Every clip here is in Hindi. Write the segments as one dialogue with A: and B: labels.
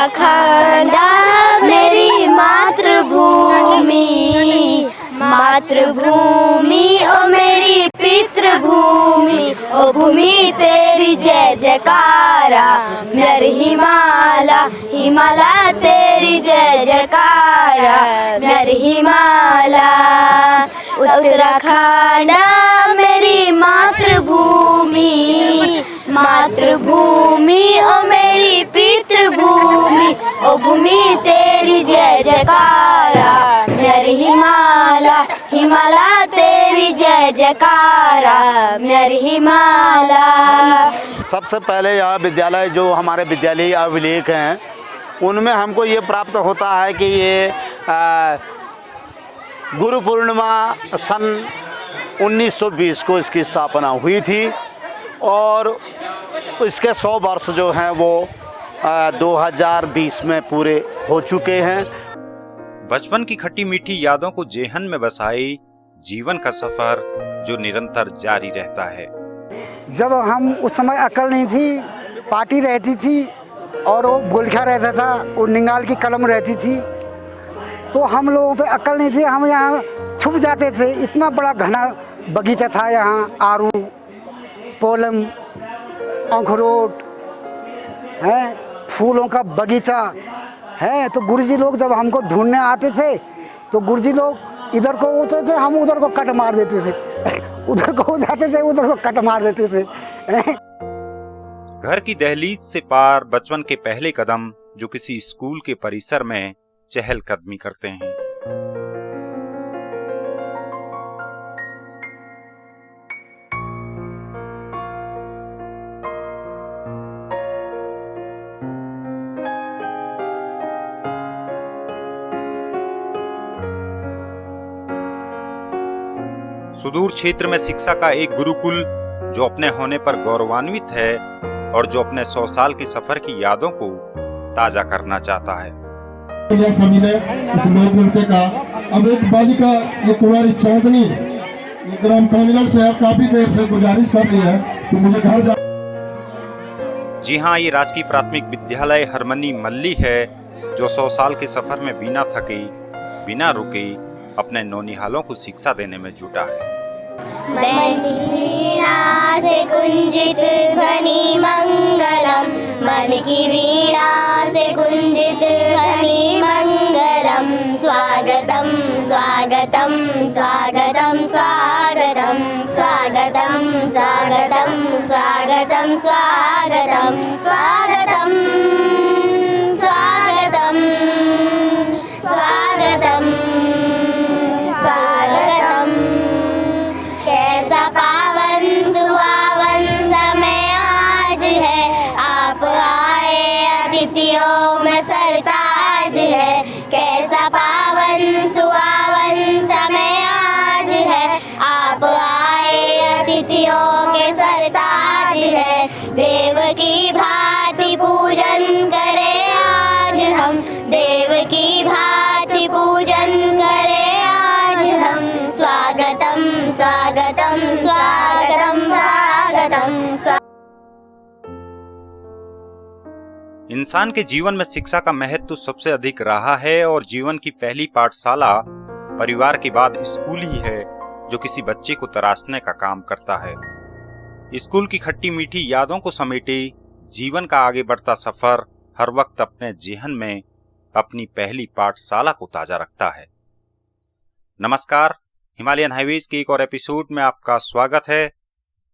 A: उत्तराखंड मेरी मातृभूमि, मातृभूमि ओ मेरी पितृभूमि, ओ भूमि तेरी जय जयकारा, मेरी हिमालय हिमालय तेरी जय जयकारा, मेरी हिमालय। उत्तराखंड मेरी मातृभूमि, मातृभूमि ओ मेरी पितृभूमि, ओ भूमि तेरी जय जयकारा, मेरी हिमालय हिमालय तेरी जय जयकारा, मेरी हिमालय।
B: सबसे पहले यह विद्यालय जो हमारे विद्यालय अभिलेख हैं उनमें हमको ये प्राप्त होता है कि ये गुरु पूर्णिमा सन 1920 को इसकी स्थापना हुई थी और इसके 100 वर्ष जो हैं वो 2020 में पूरे हो चुके हैं।
C: बचपन की खट्टी मीठी यादों को जेहन में बसाई जीवन का सफर जो निरंतर जारी रहता है।
D: जब हम उस समय अकल नहीं थी, पार्टी रहती थी और वो गोलखा रहता था, वो निंगाल की कलम रहती थी, तो हम लोगों पे अकल नहीं थी, हम यहाँ छुप जाते थे। इतना बड़ा घना बगीचा था यहाँ, आरू, पोलम, अखरोट है, फूलों का बगीचा है। तो गुरुजी लोग जब हमको ढूंढने आते थे तो गुरुजी लोग इधर को होते थे, हम उधर को कट मार देते थे उधर को हो जाते थे, उधर को कट मार देते थे।
C: घर की दहलीज से पार बचपन के पहले कदम जो किसी स्कूल के परिसर में चहलकदमी करते हैं। सुदूर क्षेत्र में शिक्षा का एक गुरुकुल जो अपने होने पर गौरवान्वित है और जो अपने 100 साल के सफर की यादों को ताजा करना चाहता है।
E: सभी ने इस लोक नृत्य का अब एक बालिका एक कुमारी चांदनी ग्राम कालीगढ़ से काफी देर से गुजारिश कर रही है कि मुझे घर जा।
C: जी हाँ, ये राजकीय प्राथमिक विद्यालय हरमनी मल्ली है जो 100 साल के सफर में बिना थके बिना रुके अपने नौनिहालों को शिक्षा देने में जुटा है।
A: वीणा से कुंजित ध्वनि मंगलम, मन की वीणा से कुंजित ध्वनि मंगलम, स्वागतम स्वागतम स्वागतम स्वागतम स्वागतम स्वागतम स्वागतम स्वागतम स्वागतम स्वागतम स्वागतम स्वागतम। कैसा पावन सुहावन समय आज है, आप आए अतिथियों में सरताज है। कैसा पावन सुहावन समय आज है, आप आए अतिथियों के सरताज है। देव की भांति पूजन करें आज हम, देव की भांति पूजन करें आज हम। स्वागतम स्वागतम स्वागतम स्वागतम।
C: इंसान के जीवन में शिक्षा का महत्व सबसे अधिक रहा है और जीवन की पहली पाठशाला परिवार के बाद स्कूल ही है जो किसी बच्चे को तराशने का काम करता है। स्कूल की खट्टी मीठी यादों को समेटे जीवन का आगे बढ़ता सफर हर वक्त अपने जेहन में अपनी पहली पाठशाला को ताजा रखता है। नमस्कार, हिमालयन हाईवेज के एक और एपिसोड में आपका स्वागत है।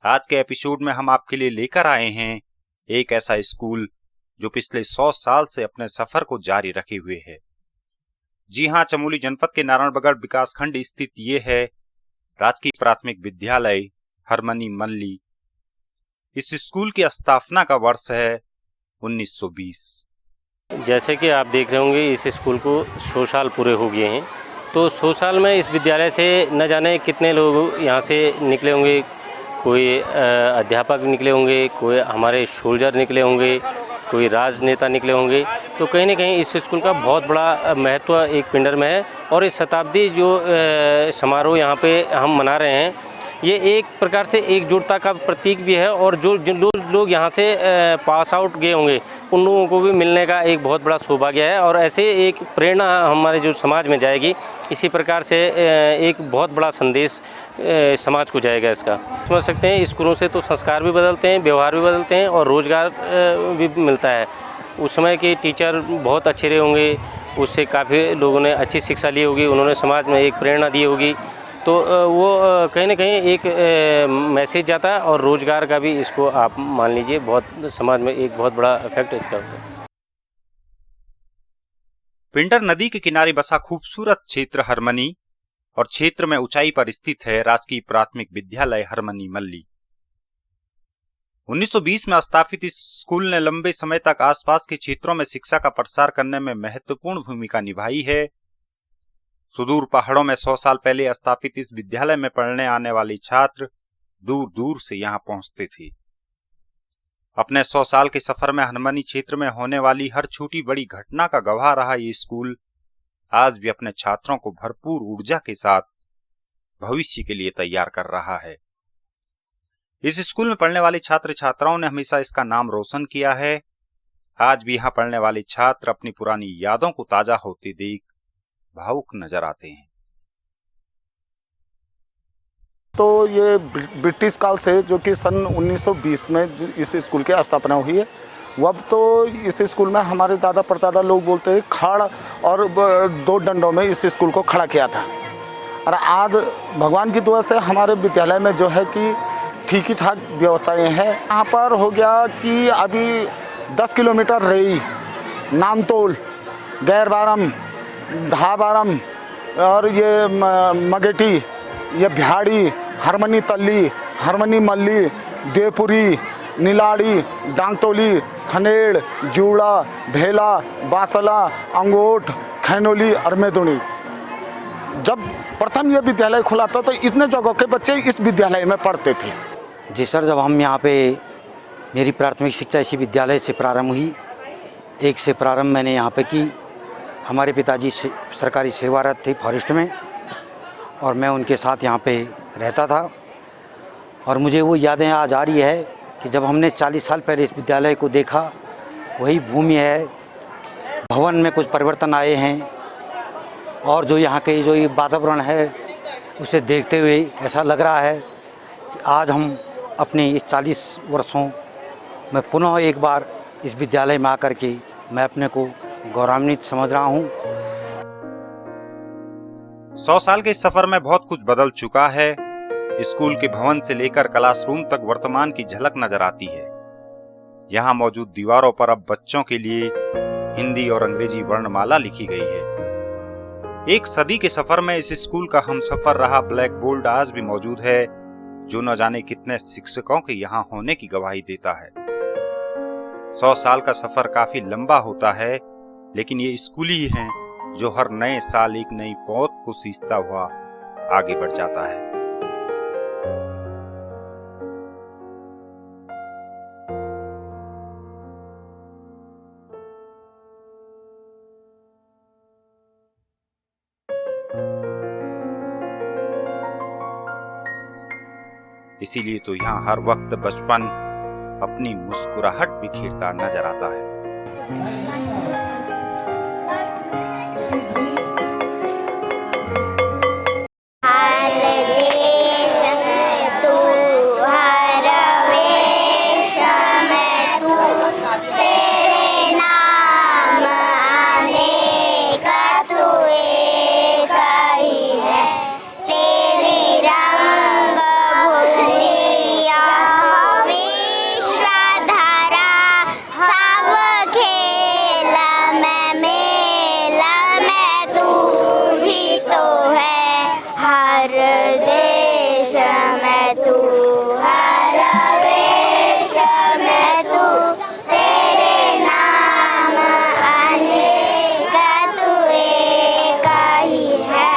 C: आज के एपिसोड में हम आपके लिए लेकर आए हैं एक ऐसा स्कूल जो पिछले 100 साल से अपने सफर को जारी रखे हुए है। जी हां, चमोली जनपद के नारायणबगड़ विकासखंड स्थित ये है राजकीय प्राथमिक विद्यालय हरमनी मल्ली। इस स्कूल की स्थापना का वर्ष है 1920।
F: जैसे कि आप देख रहे होंगे इस स्कूल को 100 साल पूरे हो गए हैं। तो 100 साल में इस विद्यालय से न जाने कितने लोग यहाँ से निकले होंगे। कोई अध्यापक निकले होंगे, कोई हमारे सोल्जर निकले होंगे, कोई राजनेता निकले होंगे। तो कहीं ना कहीं इस स्कूल का बहुत बड़ा महत्व एक पिंडर में है। और इस शताब्दी जो समारोह यहाँ पे हम मना रहे हैं, ये एक प्रकार से एकजुटता का प्रतीक भी है। और जो लोग यहाँ से पास आउट गए होंगे उन लोगों को भी मिलने का एक बहुत बड़ा सौभाग्य है और ऐसे एक प्रेरणा हमारे जो समाज में जाएगी। इसी प्रकार से एक बहुत बड़ा संदेश समाज को जाएगा इसका। समझ सकते हैं स्कूलों से तो संस्कार भी बदलते हैं, व्यवहार भी बदलते हैं और रोज़गार भी मिलता है। उस समय के टीचर बहुत अच्छे रहे होंगे, उससे काफ़ी लोगों ने अच्छी शिक्षा ली होगी, उन्होंने समाज में एक प्रेरणा दी होगी, तो वो कहीं ना कहीं एक मैसेज जाता है और रोज़गार का भी इसको आप मान लीजिए बहुत समाज में एक बहुत बड़ा इफेक्ट इसका होता है।
C: पिंडर नदी के किनारे बसा खूबसूरत क्षेत्र हरमनी और क्षेत्र में ऊंचाई पर स्थित है राजकीय प्राथमिक विद्यालय हरमनी मल्ली। 1920 में स्थापित इस स्कूल ने लंबे समय तक आसपास के क्षेत्रों में शिक्षा का प्रसार करने में महत्वपूर्ण भूमिका निभाई है। सुदूर पहाड़ों में 100 साल पहले स्थापित इस विद्यालय में पढ़ने आने वाले छात्र दूर दूर से यहां पहुंचते थे। अपने 100 साल के सफर में हरमनी क्षेत्र में होने वाली हर छोटी बड़ी घटना का गवाह रहा ये स्कूल आज भी अपने छात्रों को भरपूर ऊर्जा के साथ भविष्य के लिए तैयार कर रहा है। इस स्कूल में पढ़ने वाले छात्र छात्राओं ने हमेशा इसका नाम रोशन किया है। आज भी यहां पढ़ने वाले छात्र अपनी पुरानी यादों को ताजा होते देख भावुक नजर आते हैं।
G: तो ये ब्रिटिश काल से जो कि सन 1920 में इस स्कूल की स्थापना हुई है, अब तो इस स्कूल में हमारे दादा परदादा लोग बोलते हैं खाड़ और 2 डंडों में इस स्कूल को खड़ा किया था। और आज भगवान की दुआ से हमारे विद्यालय में जो है कि ठीक ही ठाक व्यवस्थाएं हैं। यहाँ पर हो गया कि अभी 10 किलोमीटर रही, नामतोल, गैरबारम, धाबारम और ये मगेटी, ये बिहाड़ी, हरमनी तल्ली, हरमनी मल्ली, देवपुरी, नीलाड़ी, डांगतोली, सनेड़, जूड़ा, भेला, बासला, अंगोट, खैनोली और मैदुनी। जब प्रथम ये विद्यालय खुला था तो इतने जगहों के बच्चे इस विद्यालय में पढ़ते थे।
H: जी सर, जब हम यहाँ पे मेरी प्राथमिक शिक्षा इसी विद्यालय से प्रारंभ हुई। 1 से प्रारंभ मैंने यहाँ पे की। हमारे पिताजी सरकारी सेवारत थे फॉरेस्ट में और मैं उनके साथ यहाँ पे रहता था। और मुझे वो यादें आज आ रही है कि जब हमने 40 साल पहले इस विद्यालय को देखा, वही भूमि है। भवन में कुछ परिवर्तन आए हैं और जो यहाँ के जो ये वातावरण है उसे देखते हुए ऐसा लग रहा है कि आज हम अपने इस 40 वर्षों में पुनः एक बार इस विद्यालय में आकर के मैं अपने को गौरवान्वित समझ रहा हूँ।
C: 100 साल के इस सफर में बहुत कुछ बदल चुका है। स्कूल के भवन से लेकर क्लासरूम तक वर्तमान की झलक नजर आती है। यहाँ मौजूद दीवारों पर अब बच्चों के लिए हिंदी और अंग्रेजी वर्णमाला लिखी गई है। 1 सदी के सफर में इस स्कूल का हमसफर रहा ब्लैक बोर्ड आज भी मौजूद है, जो न जाने कितने शिक्षकों के यहाँ होने की गवाही देता है। 100 साल का सफर काफी लंबा होता है, लेकिन ये स्कूल ही हैं जो हर नए साल एक नई पौध को सींचता हुआ आगे बढ़ जाता है। इसीलिए तो यहाँ हर वक्त बचपन अपनी मुस्कुराहट बिखेरता नजर आता है।
A: हर देश में तू, हर वेश में तू, तेरे नाम अनेक तू एक ही है। तेरी रंग भुइया विश्वधरा, सब खेल में मेल में तू भी तो है। हर देश में तू, हर वेश में तू, तेरे नाम अनेक तू एक ही है।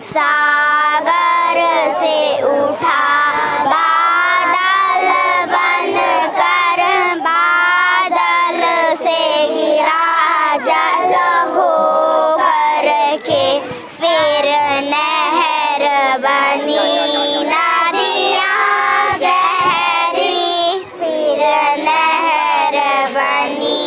A: सागर से उठा बादल बनकर, बादल से गिरा जल हो करके, फिर नहर बनी नदियाँ गहरी, फिर नहर बनी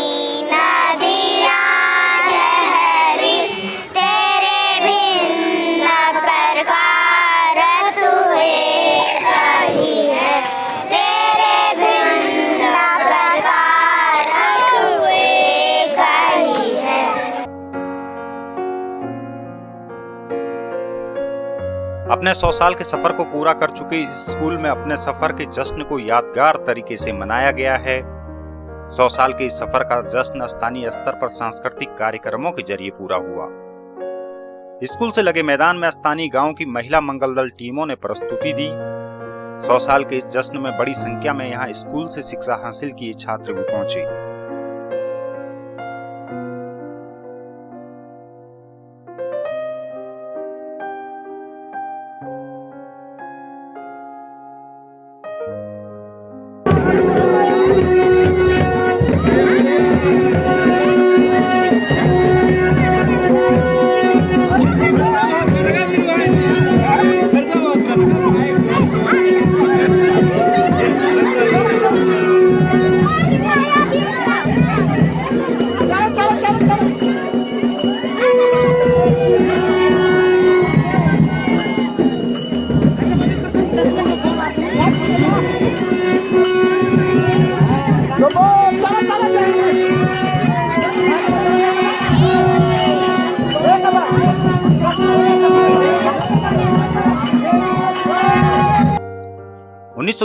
C: अपने 100 साल के सफर को पूरा कर चुके इस स्कूल में अपने सफर के जश्न को यादगार तरीके से मनाया गया है। 100 साल के इस सफर का जश्न स्थानीय स्तर पर सांस्कृतिक कार्यक्रमों के जरिए पूरा हुआ। स्कूल से लगे मैदान में स्थानीय गांव की महिला मंगल दल टीमों ने प्रस्तुति दी। 100 साल के इस जश्न में बड़ी संख्या में यहाँ स्कूल से शिक्षा हासिल किए छात्र भी पहुंचे।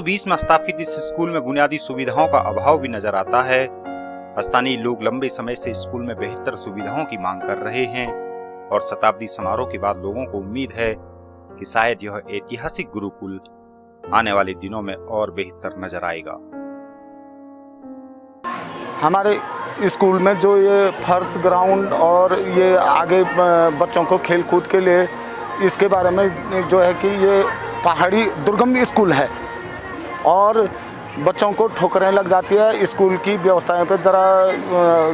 C: बीस में स्थापित इस स्कूल में बुनियादी सुविधाओं का अभाव भी नजर आता है। स्थानीय लोग लंबे समय से स्कूल में बेहतर सुविधाओं की मांग कर रहे हैं और शताब्दी समारोह के बाद लोगों को उम्मीद है कि शायद यह ऐतिहासिक गुरुकुल आने वाले दिनों में और बेहतर नजर आएगा।
G: हमारे स्कूल में जो ये फर्श ग्राउंड और ये आगे बच्चों को खेल कूद के लिए, इसके बारे में जो है कि ये पहाड़ी दुर्गम स्कूल है और बच्चों को ठोकरें लग जाती है। स्कूल की व्यवस्थाएं पे ज़रा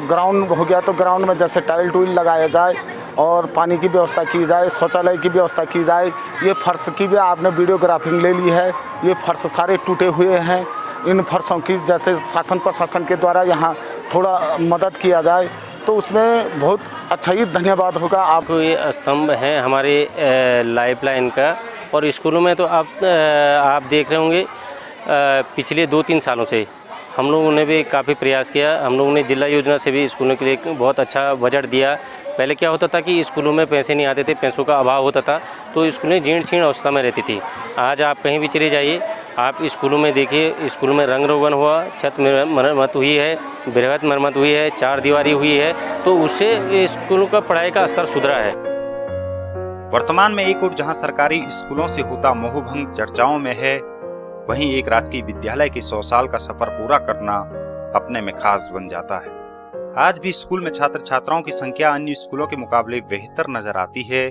G: ग्राउंड हो गया तो ग्राउंड में जैसे टाइल टूल लगाया जाए और पानी की व्यवस्था की जाए, शौचालय की व्यवस्था की जाए। ये फर्श की भी आपने वीडियोग्राफिंग ले ली है। ये फर्श सारे टूटे हुए हैं। इन फर्शों की जैसे शासन प्रशासन के द्वारा यहाँ थोड़ा मदद किया जाए तो उसमें बहुत अच्छा ही धन्यवाद होगा।
F: आपको ये स्तंभ है हमारे लाइफलाइन का, और स्कूलों में तो आप देख रहे होंगे पिछले 2-3 सालों से हम लोगों ने भी काफ़ी प्रयास किया। हम लोगों ने जिला योजना से भी स्कूलों के लिए बहुत अच्छा बजट दिया। पहले क्या होता था कि स्कूलों में पैसे नहीं आते थे, पैसों का अभाव होता था, तो स्कूलें जीर्ण शीर्ण अवस्था में रहती थी। आज आप कहीं भी चले जाइए, आप स्कूलों में देखिए, स्कूलों में रंग रोगन हुआ, छत मरम्मत हुई है, बृहद मरम्मत हुई है, 4 दीवारी हुई है, तो उससे स्कूलों का पढ़ाई का स्तर सुधरा है।
C: वर्तमान में एक ओर जहां सरकारी स्कूलों से होता मोहभंग चर्चाओं में है, वहीं एक राजकीय विद्यालय के 100 साल का सफर पूरा करना अपने में खास बन जाता है। आज भी स्कूल में छात्र छात्राओं की संख्या अन्य स्कूलों के मुकाबले बेहतर नजर आती है।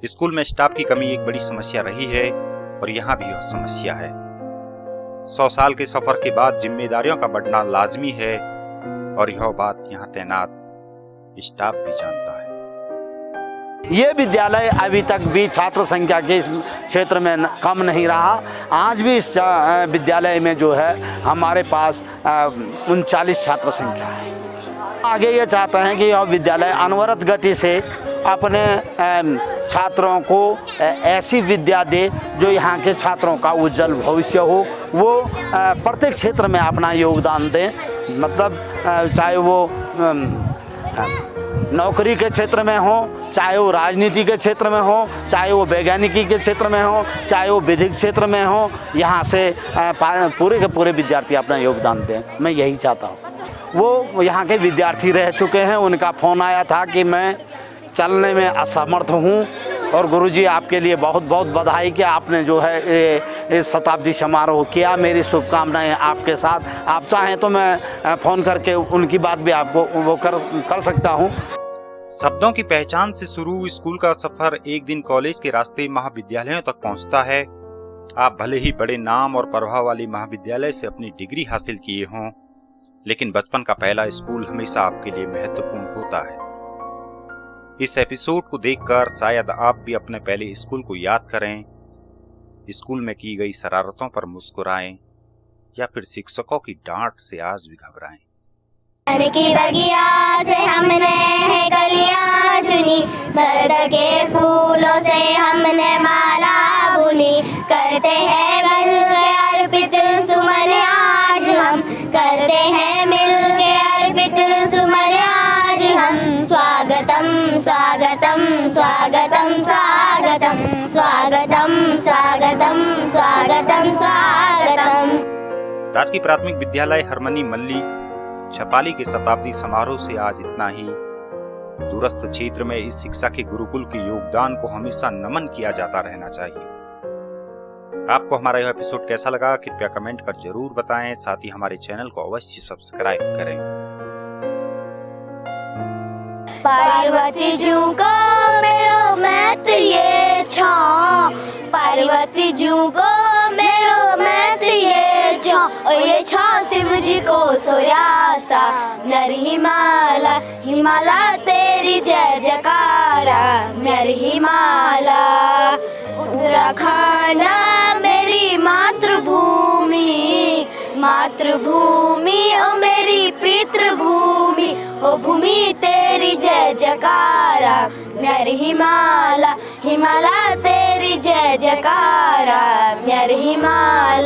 C: स्कूल में स्टाफ की कमी एक बड़ी समस्या रही है और यहाँ भी यह समस्या है। 100 साल के सफर के बाद जिम्मेदारियों का बढ़ना लाजमी है और यह बात यहाँ तैनात स्टाफ भी जानता है।
B: ये विद्यालय अभी तक भी छात्र संख्या के क्षेत्र में कम नहीं रहा। आज भी इस विद्यालय में जो है हमारे पास 39 छात्र संख्या है। आगे ये चाहते हैं कि यह विद्यालय अनवरत गति से अपने छात्रों को ऐसी विद्या दे जो यहाँ के छात्रों का उज्जवल भविष्य हो। वो प्रत्येक क्षेत्र में अपना योगदान दें, मतलब चाहे वो नौकरी के क्षेत्र में हो, चाहे वो राजनीति के क्षेत्र में हो, चाहे वो वैज्ञानिकी के क्षेत्र में हो, चाहे वो विधिक क्षेत्र में हो, यहाँ से पूरे के पूरे विद्यार्थी अपना योगदान दें। मैं यही चाहता हूँ। वो यहाँ के विद्यार्थी रह चुके हैं, उनका फ़ोन आया था कि मैं चलने में असमर्थ हूँ और गुरुजी आपके लिए बहुत बहुत बधाई कि आपने जो है ये शताब्दी समारोह किया। मेरी शुभकामनाएं आपके साथ। आप चाहें तो मैं फ़ोन करके उनकी बात भी आपको वो कर सकता हूँ।
C: शब्दों की पहचान से शुरू स्कूल का सफर एक दिन कॉलेज के रास्ते महाविद्यालयों तक पहुंचता है। आप भले ही बड़े नाम और प्रभाव वाले महाविद्यालय से अपनी डिग्री हासिल किए हों, लेकिन बचपन का पहला स्कूल हमेशा आपके लिए महत्वपूर्ण होता है। इस एपिसोड को देखकर शायद आप भी अपने पहले स्कूल को याद करें, स्कूल में की गई शरारतों पर मुस्कुराएं या फिर शिक्षकों की डांट से आज भी घबराएं।
A: मन की बगिया से हमने है कलियां चुनी, सर्द के फूलों से हमने माला बुनी, करते हैं मिलके अर्पित सुमन आज हम, करते हैं मिलके अर्पित सुमन आज हम। स्वागतम स्वागतम स्वागतम स्वागतम। स्वागतम स्वागतम स्वागतम स्वागतम स्वागतम।
C: राजकीय प्राथमिक विद्यालय हरमनी मल्ली छपाली के शताब्दी समारोह से आज इतना ही। दूरस्थ क्षेत्र में इस शिक्षा के गुरुकुल के योगदान को हमेशा नमन किया जाता रहना चाहिए। आपको हमारा यह एपिसोड कैसा लगा कृपया कमेंट कर जरूर बताएं। साथ ही हमारे चैनल को अवश्य सब्सक्राइब करें।
A: पार्वती जू को मेरो मैत ये छा, पार्वती जू को मेरो मैत ये छा, और ये छा शिव जी को सोयासा नर हिमाला, हिमाला तेरी जय जयकारा नर हिमाला। उत्तराखंड मेरी मातृभूमि, मातृभूमि ओ मेरी पितृभूमि, ओ भूमि तेरी जय जयकारा मेर हिमाला, हिमाला तेरी जय जयकारा मेर हिमाला।